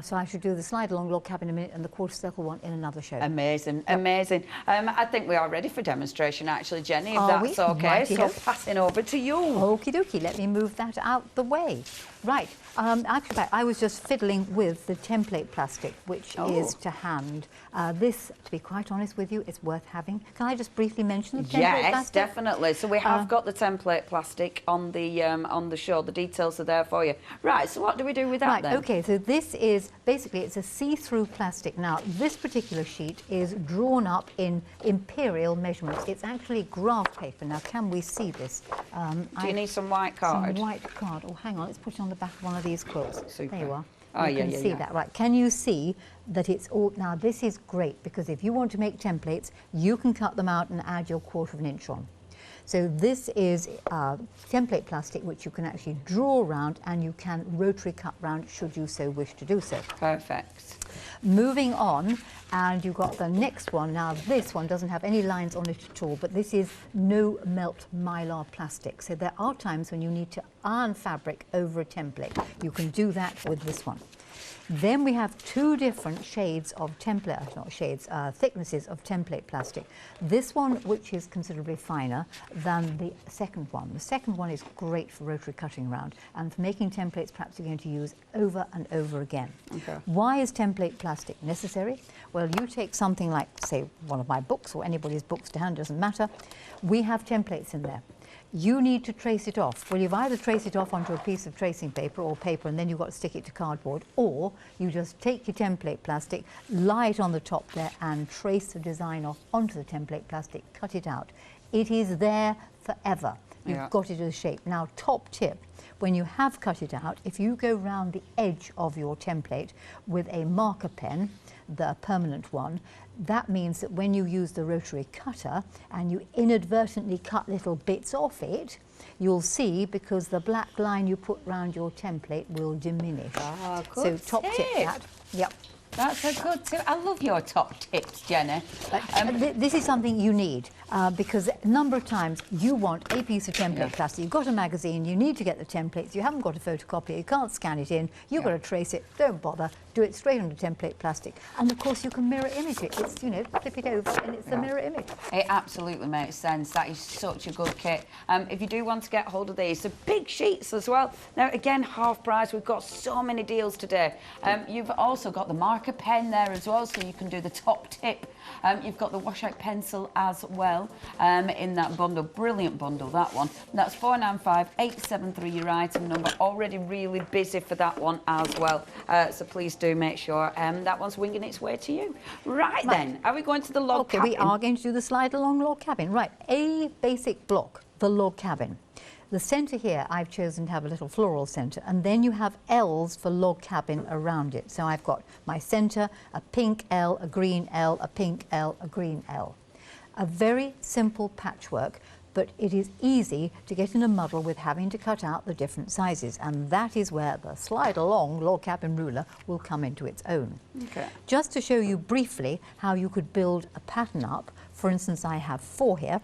So I should do the slide along log cabin in a minute and the quarter circle one in another show. Amazing, amazing. I think we are ready for demonstration, actually, Jennie, if Are that's we? okay. Righty-ho. So passing over to you. Okie dokie, let me move that out the way. Right, actually, I was just fiddling with the template plastic, which is to hand. This, to be quite honest with you, is worth having. Can I just briefly mention the template Yes, plastic? definitely. So we have got the template plastic on the show. The details are there for you. Right, so what do we do with that Right, then? okay, so this is, basically, it's a see-through plastic. Now, this particular sheet is drawn up in imperial measurements. It's actually graph paper. Now, can we see this? Do you need some white card? Some white card. Oh, hang on, let's put it on the back of one of these quilts. Super. There you are. Oh, you yeah, can yeah, see yeah. that, right? Can you see that it's all... Now, this is great, because if you want to make templates, you can cut them out and add your 1/4 inch on. So this is template plastic, which you can actually draw around, and you can rotary cut round should you so wish to do so. Perfect. Moving on, and you've got the next one. Now, this one doesn't have any lines on it at all, but this is no melt mylar plastic. So there are times when you need to iron fabric over a template. You can do that with this one. Then we have 2 different shades of template, not shades, thicknesses of template plastic. This one, which is considerably finer than the second one. The second one is great for rotary cutting around, and for making templates perhaps you're going to use over and over again. Okay. Why is template plastic necessary? Well, you take something like, say, one of my books or anybody's books to hand, doesn't matter. We have templates in there. You need to trace it off. Well, you've either trace it off onto a piece of tracing paper or paper, and then you've got to stick it to cardboard, or you just take your template plastic, lie it on the top there, and trace the design off onto the template plastic, cut it out. It is there forever. You've got it as a shape. Now, top tip, when you have cut it out, if you go round the edge of your template with a marker pen, the permanent one, that means that when you use the rotary cutter and you inadvertently cut little bits off it, you'll see, because the black line you put round your template will diminish. Ah, So good top tip that. Yep. That's a good tip. I love your top tips, Jennie. This is something you need, because a number of times you want a piece of template plastic. You've got a magazine, you need to get the templates, you haven't got a photocopier, you can't scan it in, you've got to trace it, don't bother, do it straight onto template plastic. And of course you can mirror image it. It's, you know, flip it over and it's the mirror image. It absolutely makes sense. That is such a good kit. If you do want to get hold of these, the big sheets as well. Now, again, half price. We've got so many deals today. You've also got the marker pen there as well, so you can do the top tip. You've got the washout pencil as well in that bundle. Brilliant bundle, that one. That's 495873, your item number. Already really busy for that one as well. So please do make sure that one's winging its way to you. Right then, are we going to the log cabin? We are going to do the slide along log cabin. Right, a basic block, the log cabin. The centre here, I've chosen to have a little floral centre, and then you have L's for log cabin around it. So I've got my centre, a pink L, a green L, a pink L, a green L. A very simple patchwork, but it is easy to get in a muddle with having to cut out the different sizes, and that is where the slide along log cabin ruler will come into its own. Okay. Just to show you briefly how you could build a pattern up, for instance, I have 4 here,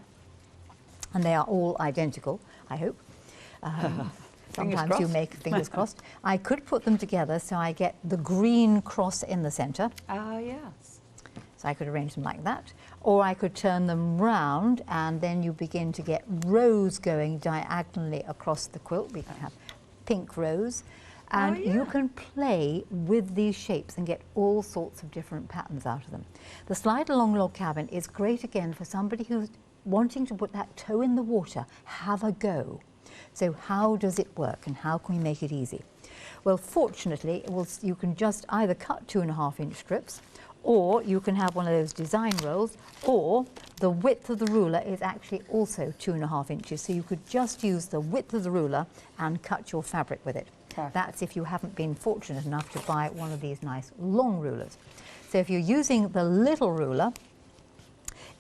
and they are all identical, I hope. Sometimes you make, fingers crossed. I could put them together so I get the green cross in the centre. Oh, yes. So I could arrange them like that. Or I could turn them round, and then you begin to get rows going diagonally across the quilt. We can have pink rows. And you can play with these shapes and get all sorts of different patterns out of them. The slide along log cabin is great again for somebody who's wanting to put that toe in the water, have a go. So how does it work, and how can we make it easy? Well, fortunately, you can just either cut 2.5-inch strips, or you can have one of those design rolls, or the width of the ruler is actually also 2.5 inches. So you could just use the width of the ruler and cut your fabric with it. Perfect. That's if you haven't been fortunate enough to buy one of these nice long rulers. So if you're using the little ruler,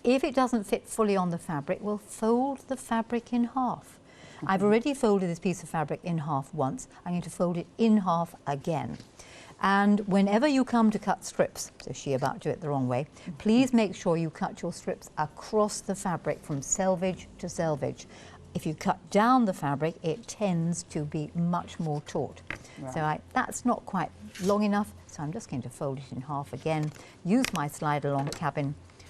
if it doesn't fit fully on the fabric, we'll fold the fabric in half. I've already folded this piece of fabric in half once. I'm going to fold it in half again. And whenever you come to cut strips, so she about to do it the wrong way, please make sure you cut your strips across the fabric from selvage to selvage. If you cut down the fabric, it tends to be much more taut. Right. So that's not quite long enough, so I'm just going to fold it in half again, use my slide along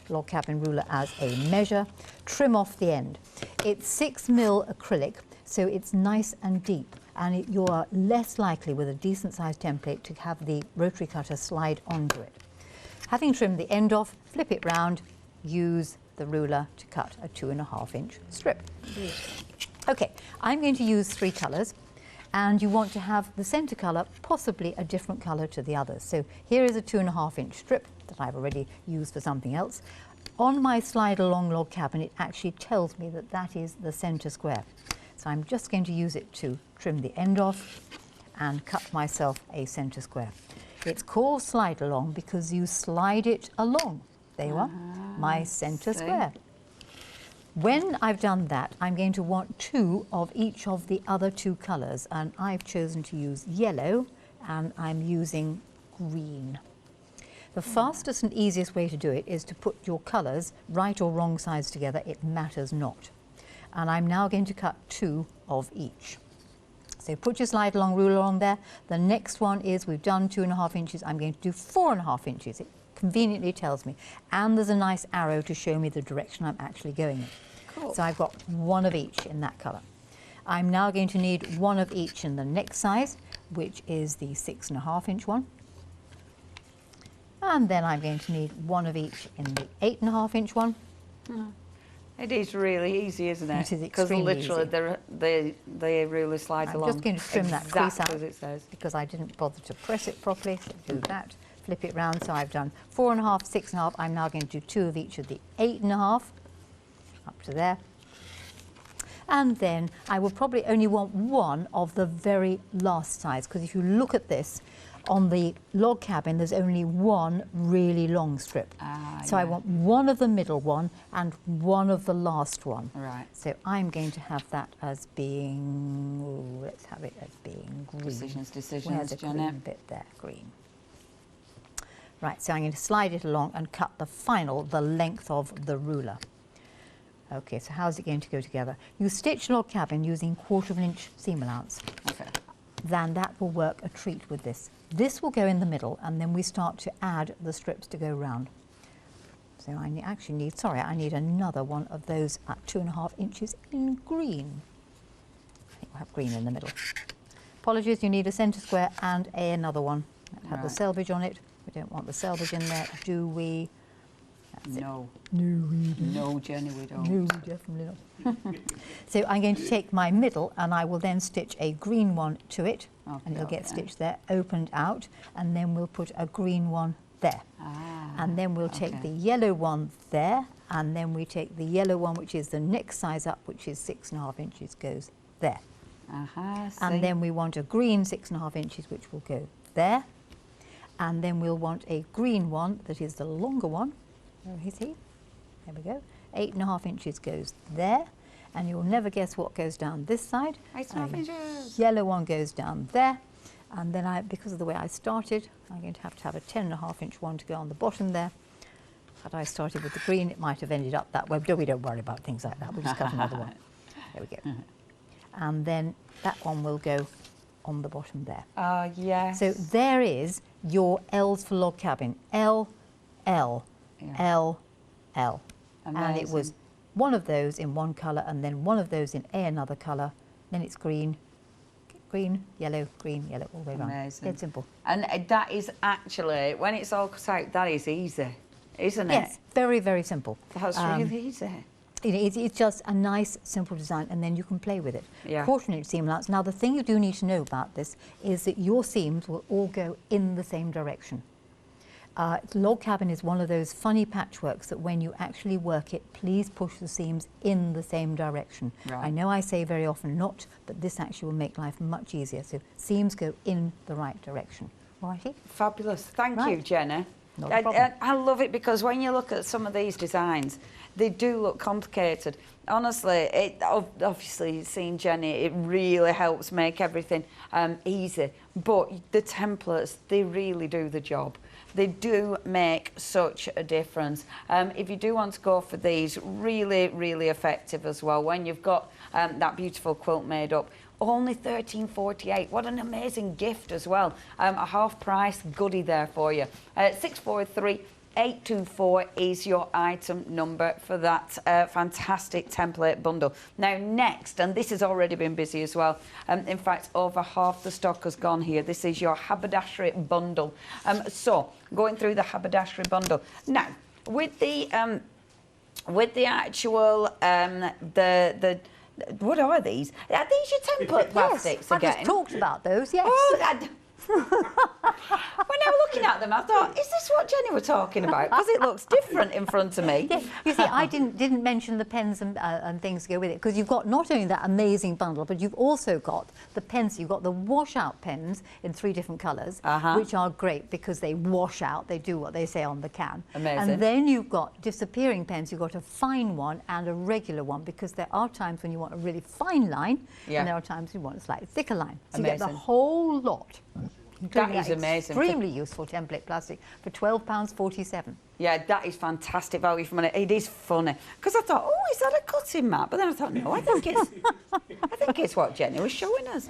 log cabin ruler as a measure, trim off the end. It's 6mm acrylic, so it's nice and deep, and you are less likely with a decent sized template to have the rotary cutter slide onto it. Having trimmed the end off, flip it round, use the ruler to cut a 2.5-inch strip. Okay, I'm going to use 3 colours, and you want to have the centre colour possibly a different colour to the others. So here is a 2.5-inch strip that I've already used for something else. On my slide along log cabin, it actually tells me that that is the centre square. So I'm just going to use it to trim the end off and cut myself a centre square. It's called slide along because you slide it along. There you are, my centre square. When I've done that, I'm going to want 2 of each of the other 2 colours, and I've chosen to use yellow, and I'm using green. The fastest and easiest way to do it is to put your colours right or wrong sides together. It matters not. And I'm now going to cut 2 of each. So put your slide along ruler on there. The next one is, we've done 2.5 inches. I'm going to do 4.5 inches. It conveniently tells me. And there's a nice arrow to show me the direction I'm actually going in. Cool. So I've got 1 of each in that colour. I'm now going to need 1 of each in the next size, which is the 6.5-inch one. And then I'm going to need 1 of each in the 8.5-inch one. It is really easy, isn't it? It is because extremely literally the ruler slides I'm along. just going to trim that crease out as it says. because I didn't bother to press it properly. So do that, flip it round. So I've done 4.5, 6.5. I'm now going to do 2 of each of the 8.5 up to there. And then I will probably only want 1 of the very last size, because if you look at this, on the log cabin, there's only 1 really long strip. So I want 1 of the middle one and 1 of the last one. Right. So I'm going to have that as being, let's have it as being green. Decisions, Where's the Jennie. green bit there? Green. Right, so I'm going to slide it along and cut the length of the ruler. Okay, so how's it going to go together? You stitch log cabin using 1/4 inch seam allowance. Okay. Then that will work a treat with this. This will go in the middle, and then we start to add the strips to go round. So I need another one of those at 2.5 inches in green. I think we'll have green in the middle. Apologies, you need a centre square and another one that had the selvage on it. We don't want the selvage in there, do we? That's No. it. No, we don't. No, Jennie, we don't. No, definitely not. So I'm going to take my middle, and I will then stitch a green one to it, and it'll get stitched there, opened out, and then we'll put a green one there. And then we'll take the yellow one there, and then we take the yellow one, which is the next size up, which is 6.5 inches, goes there. And then we want a green 6.5 inches, which will go there. And then we'll want a green one that is the longer one. Where is he? There we go. 8.5 inches goes there, and you'll never guess what goes down this side. 8.5 inches. Yellow one goes down there, and then because of the way I started, I'm going to have a 10.5 inch one to go on the bottom there. Had I started with the green, it might have ended up that way. But we don't worry about things like that. We'll just cut another one. There we go. And then that one will go on the bottom there. Yes. So there is your L's for log cabin. L, L. L, L. Amazing. And it was 1 of those in 1 colour, and then 1 of those in another colour. Then it's green, green, yellow, all the way around. Amazing. It's simple. And that is actually, when it's all cut out, that is easy, isn't it? Yes, very, very simple. That's really easy. It's just a nice, simple design, and then you can play with it. Yeah. 1/4 inch seam allowance. Now, the thing you do need to know about this is that your seams will all go in the same direction. Log cabin is one of those funny patchworks that when you actually work it, please push the seams in the same direction. Right. I know I say very often not, but this actually will make life much easier. So seams go in the right direction. Righty? Fabulous. Thank you, Right. Jennie. Not a problem. I love it because when you look at some of these designs, they do look complicated. Honestly, obviously seeing Jennie, it really helps make everything easy. But the templates, they really do the job. They do make such a difference. If you do want to go for these, really, really effective as well. When you've got that beautiful quilt made up, only $13.48. What an amazing gift as well. A half price goodie there for you. 643-824 is your item number for that fantastic template bundle. Now next, and this has already been busy as well, in fact over half the stock has gone here. This is your haberdashery bundle. So going through the haberdashery bundle now with the actual what are these? Are these your template plastics yes, again? I just talked about those, yes. Oh, when I was looking at them, I thought, is this what Jennie was talking about? Because it looks different in front of me. Yes, you see, I didn't mention the pens and things to go with it, because you've got not only that amazing bundle, but you've also got the pens. You've got the washout pens in 3 different colours, which are great because they wash out. They do what they say on the can. Amazing. And then you've got disappearing pens. You've got a fine one and a regular one, because there are times when you want a really fine line, and there are times you want a slightly thicker line. So you get the whole lot. That is amazing. Extremely useful template plastic for £12.47. Yeah, that is fantastic value for money. It is funny because I thought, oh, is that a cutting mat? But then I thought, no, I think it's what Jennie was showing us.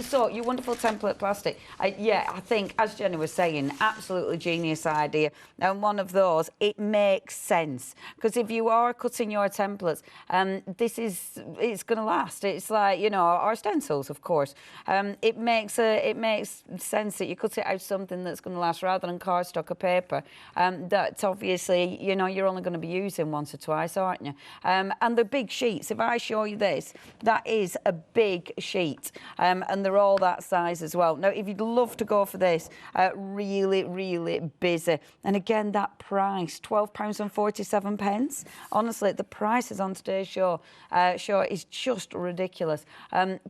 So your wonderful template plastic. Yeah, I think as Jennie was saying, absolutely genius idea. And one of those, it makes sense because if you are cutting your templates, it's going to last. It's like, you know, our stencils, of course. It makes sense that you cut it out something that's going to last rather than cardstock or paper. That's obviously, you know, you're only going to be using once or twice, aren't you? And the big sheets, if I show you this, that is a big sheet. And they're all that size as well. Now, if you'd love to go for this, really, really busy. And again, that price, £12.47. Honestly, the prices on today's show is just ridiculous.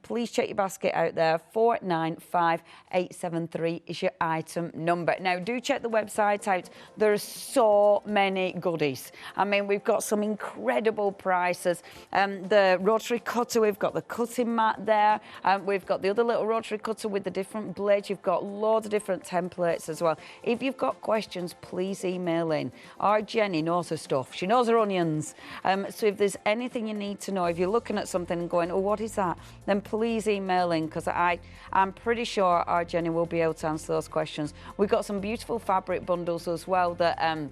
Please check your basket out there. 495873 is your item number. Now, do check the website out. There are so many goodies. I mean, we've got some incredible prices. The rotary cutter, we've got the cutting mat there. We've got the other little rotary cutter with the different blades. You've got loads of different templates as well. If you've got questions, please email in. Our Jennie knows her stuff. She knows her onions. So if there's anything you need to know, if you're looking at something and going, oh, what is that? Then please email in, because I'm pretty sure our Jennie will be able to answer those questions. We've got some beautiful fabric bundles as well that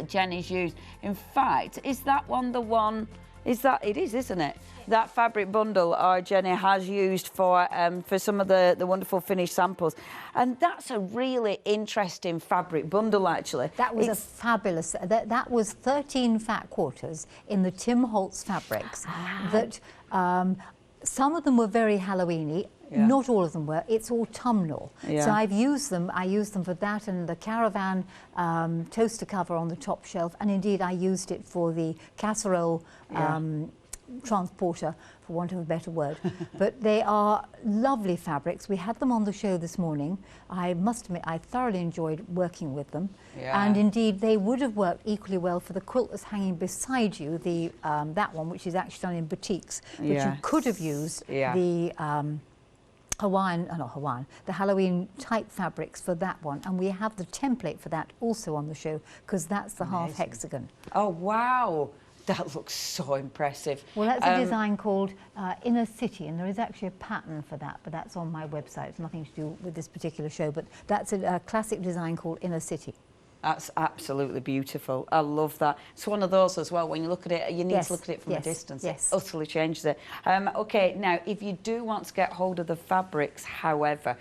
Jennie's used. In fact, is that one the one? It is, isn't it? That fabric bundle our Jennie has used for some of the wonderful finished samples. And that's a really interesting fabric bundle, actually. That was a fabulous, that was 13 fat quarters in the Tim Holtz fabrics. That some of them were very Halloween-y. Yeah. Not all of them were. It's autumnal. Yeah. So I used them for that and the caravan toaster cover on the top shelf. And indeed, I used it for the casserole transporter, for want of a better word. But they are lovely fabrics. We had them on the show this morning. I must admit, I thoroughly enjoyed working with them. Yeah. And indeed, they would have worked equally well for the quilt that's hanging beside you, the that one, which is actually done in batiks. But you could have used the the Halloween type fabrics for that one, and we have the template for that also on the show, because that's the half hexagon. Oh wow, that looks so impressive. Well, that's a design called Inner City, and there is actually a pattern for that, but that's on my website. It's nothing to do with this particular show, but that's a classic design called Inner City. That's absolutely beautiful. I love that. It's one of those as well, when you look at it, you need to look at it from a distance. It utterly changes it. OK, now, if you do want to get hold of the fabrics, however,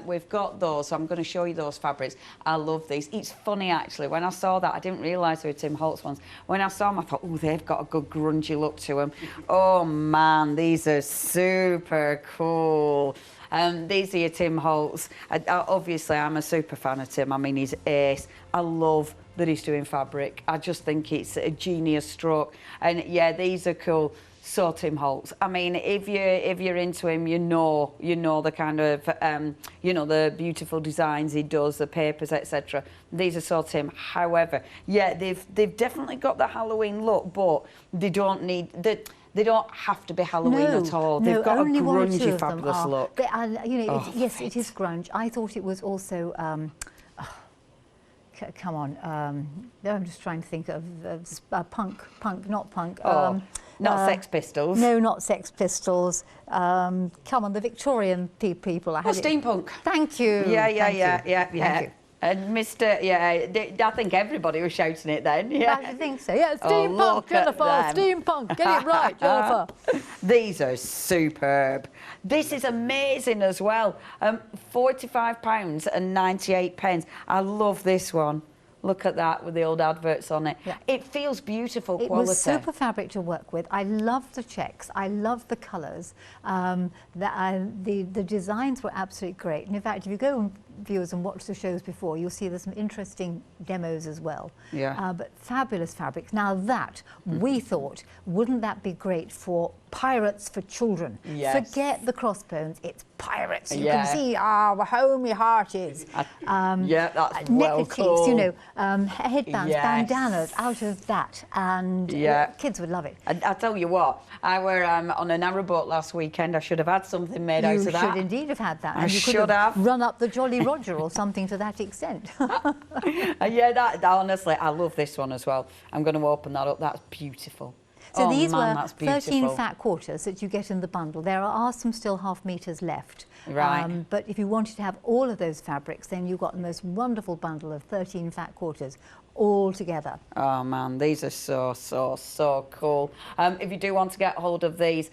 we've got those. So I'm going to show you those fabrics. I love these. It's funny, actually. When I saw that, I didn't realise they were Tim Holtz ones. When I saw them, I thought, oh, they've got a good grungy look to them. Oh, man, these are super cool. These are your Tim Holtz. Obviously, I'm a super fan of Tim. I mean, he's ace. I love that he's doing fabric. I just think it's a genius stroke. And yeah, these are cool. so Tim Holtz. I mean, if you're into him, you know the kind of the beautiful designs he does, the papers, etc. These are so Tim. However, yeah, they've definitely got the Halloween look, but they don't need They don't have to be Halloween at all. They've got a grungy, fabulous look. They are, yes, it is grunge. I thought it was also. Come on, I'm just trying to think of punk, not punk. Not Sex Pistols. No, not Sex Pistols. Come on, the Victorian people. Steampunk. Thank you. Yeah. Thank you. And Mr. I think everybody was shouting it then. Yeah, I think so. Yeah, steampunk, Jennifer. Steampunk. Get it right, Jennifer. These are superb. This is amazing as well. £45.98. I love this one. Look at that with the old adverts on it. Yeah. It feels beautiful quality. It was super fabric to work with. I love the checks. I love the colours. The designs were absolutely great. And in fact, if you go, viewers, and watch the shows before, you'll see there's some interesting demos as well. Yeah. But fabulous fabrics. Now that, we thought, wouldn't that be great for pirates for children? Yes. Forget the crossbones, it's pirates. You can see how home your heart is. Yeah, that's well neckerchiefs, cool. Headbands, bandanas, out of that. And kids would love it. I tell you what, I were on a narrowboat last weekend. I should have had something made out of that. You should indeed have had that. I and you should have run up the Jolly Roger or something to that extent. That honestly, I love this one as well. I'm going to open that up. That's beautiful. So these were 13 fat quarters that you get in the bundle. There are some still half meters left. Right. But if you wanted to have all of those fabrics, then you got the most wonderful bundle of 13 fat quarters all together. Oh man, these are so cool. If you do want to get hold of these,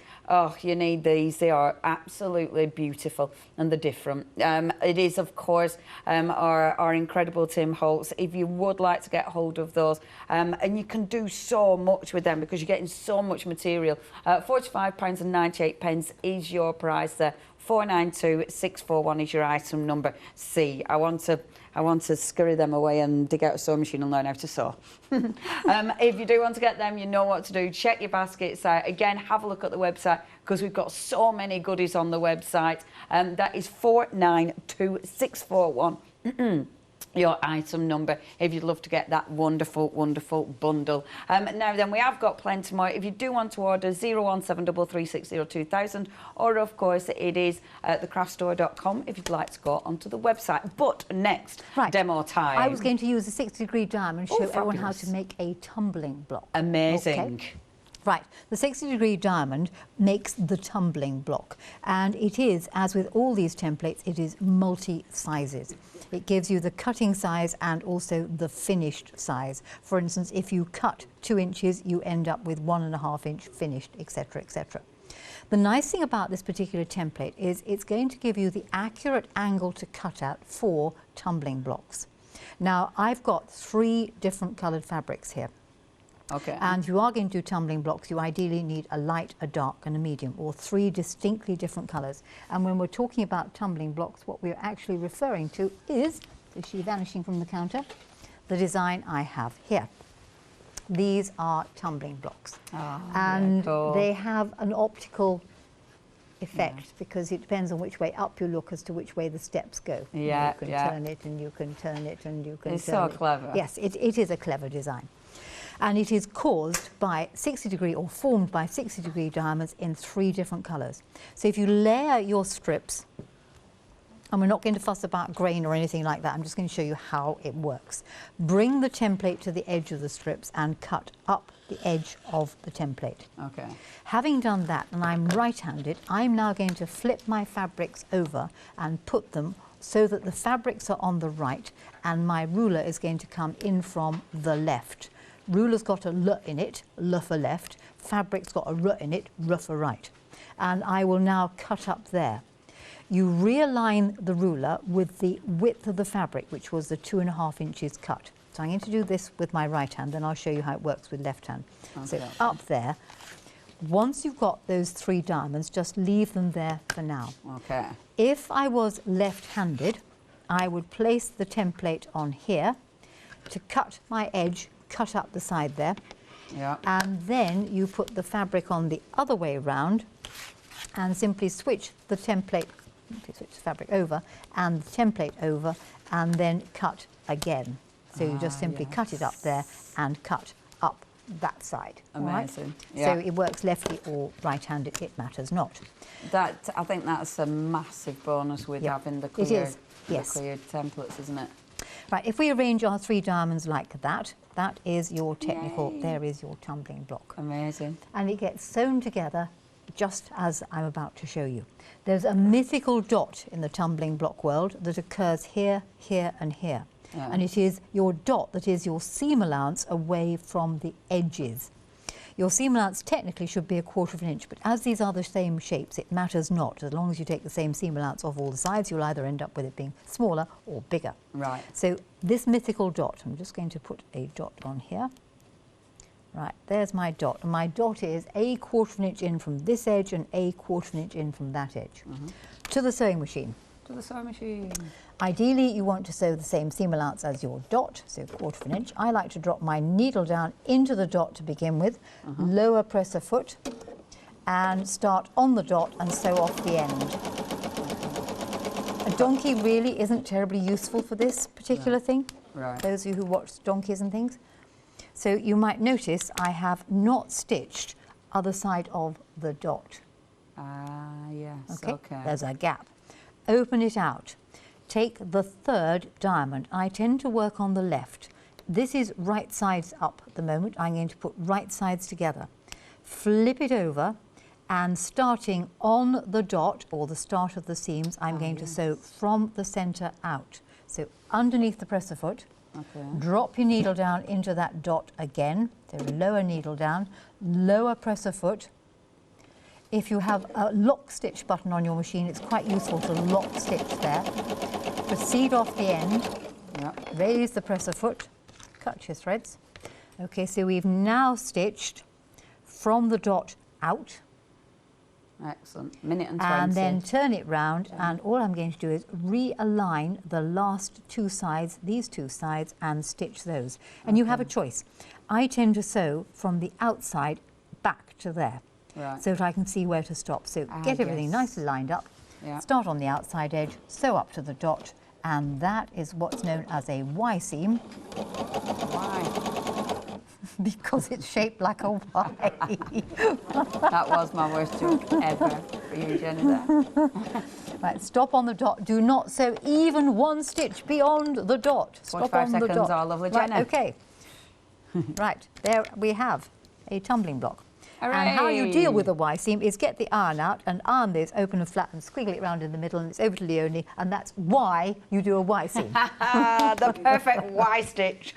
you need these. They are absolutely beautiful and they're different. It is, of course, our incredible Tim Holtz. If you would like to get hold of those, and you can do so much with them because you're getting so much material. £45.98 is your price there. 492641 is your item number C. I want to scurry them away and dig out a sewing machine and learn how to sew. If you do want to get them, you know what to do. Check your baskets out. Again, have a look at the website because we've got so many goodies on the website. That is 492641. Your item number if you'd love to get that wonderful bundle. Now then, we have got plenty more. If you do want to order, 01733602000, or of course it is thecraftstore.com if you'd like to go onto the website. But next, demo time. I was going to use a 60-degree diamond and show everyone how to make a tumbling block. Amazing. Okay. Right, the 60-degree diamond makes the tumbling block, and it is, as with all these templates, it is multi-sizes. It gives you the cutting size and also the finished size. For instance, if you cut 2 inches, you end up with 1.5 inch finished, etc., etc. The nice thing about this particular template is it's going to give you the accurate angle to cut at for tumbling blocks. Now, I've got 3 different coloured fabrics here. Okay. And you are going to do tumbling blocks, you ideally need a light, a dark and a medium, or 3 distinctly different colours. And when we're talking about tumbling blocks, what we're actually referring to is she vanishing from the counter? The design I have here. These are tumbling blocks. And they have an optical effect because it depends on which way up you look as to which way the steps go. You can turn it and you can turn it and you can turn it. It's so clever. Yes, it is a clever design. And it is caused by 60-degree or formed by 60-degree diamonds in 3 different colours. So if you layer your strips, and we're not going to fuss about grain or anything like that, I'm just going to show you how it works. Bring the template to the edge of the strips and cut up the edge of the template. Okay. Having done that, and I'm right-handed, I'm now going to flip my fabrics over and put them so that the fabrics are on the right and my ruler is going to come in from the left. Ruler's got a L in it, L for left, fabric's got a R in it, R for right. And I will now cut up there. You realign the ruler with the width of the fabric, which was the 2.5 inches cut. So I'm going to do this with my right hand, then I'll show you how it works with left hand. Okay. So up there, once you've got those 3 diamonds, just leave them there for now. Okay. If I was left-handed, I would place the template on here to cut my edge, cut up the side there, Yeah. And then you put the fabric on the other way round and simply switch the template, switch the fabric over and the template over, and then cut again. So you just simply cut it up there and cut up that side. Amazing. Right? Yeah. So it works lefty or right-handed, it matters not. That, I think that's a massive bonus with having the cleared, It is, yes. the cleared templates, isn't it? Right, if we arrange our 3 diamonds like that, that is your technical, Yay. there is your tumbling block. Amazing. And it gets sewn together just as I'm about to show you. There's a mythical dot in the tumbling block world that occurs here, here and here. Yeah. And it is your dot that is your seam allowance away from the edges. Your seam allowance technically should be 1/4 of an inch, but as these are the same shapes, it matters not. As long as you take the same seam allowance off all the sides, you'll either end up with it being smaller or bigger. Right. So this mythical dot, I'm just going to put a dot on here. Right, there's my dot. And my dot is 1/4 of an inch in from this edge and 1/4 of an inch in from that edge. To the sewing machine. To the sewing machine. Ideally, you want to sew the same seam allowance as your dot, so 1/4 of an inch. I like to drop my needle down into the dot to begin with, lower presser foot, and start on the dot and sew off the end. A donkey really isn't terribly useful for this particular thing, Right. those of you who watch donkeys and things. So you might notice I have not stitched other side of the dot. Ah, yes, okay. There's a gap. Open it out. Take the 3rd diamond. I tend to work on the left. This is right sides up at the moment. I'm going to put right sides together. Flip it over, and starting on the dot, or the start of the seams, I'm going to sew from the centre out. So underneath the presser foot, drop your needle down into that dot again. So lower needle down, lower presser foot. If you have a lock stitch button on your machine, it's quite useful to lock stitch there. Proceed off the end, raise the presser foot, cut your threads. Okay, so we've now stitched from the dot out. Excellent. Minute and 20. And then turn it round, and all I'm going to do is realign the last 2 sides, these 2 sides, and stitch those. And you have a choice. I tend to sew from the outside back to there, so that I can see where to stop. So get everything nicely lined up, start on the outside edge, sew up to the dot, and that is what's known as a Y seam. Why? Because it's shaped like a Y. That was my worst joke ever for you, Jennie, there. Right, stop on the dot. Do not sew even 1 stitch beyond the dot. Stop on the dot. 45 seconds, our lovely Jennie. Right, okay. Right, there we have a tumbling block. Hooray. And how you deal with a Y seam is get the iron out and iron this open and flat and squiggle it around in the middle, and it's over to Leonie, and that's why you do a Y seam. The perfect Y stitch.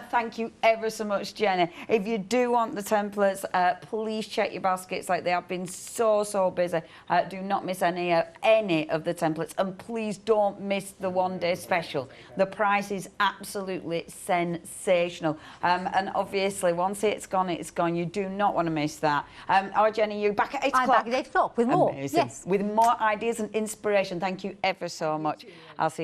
Thank you ever so much, Jennie. If you do want the templates, please check your baskets. Like, they have been so busy. Do not miss any of the templates, and please don't miss the 1-day special. The price is absolutely sensational, and obviously once it's gone, it's gone. You do not want to miss that. Jennie, you're back at 8 o'clock. I'm back at 8 o'clock with more. Amazing. Yes. With more ideas and inspiration. Thank you ever so much. I'll see you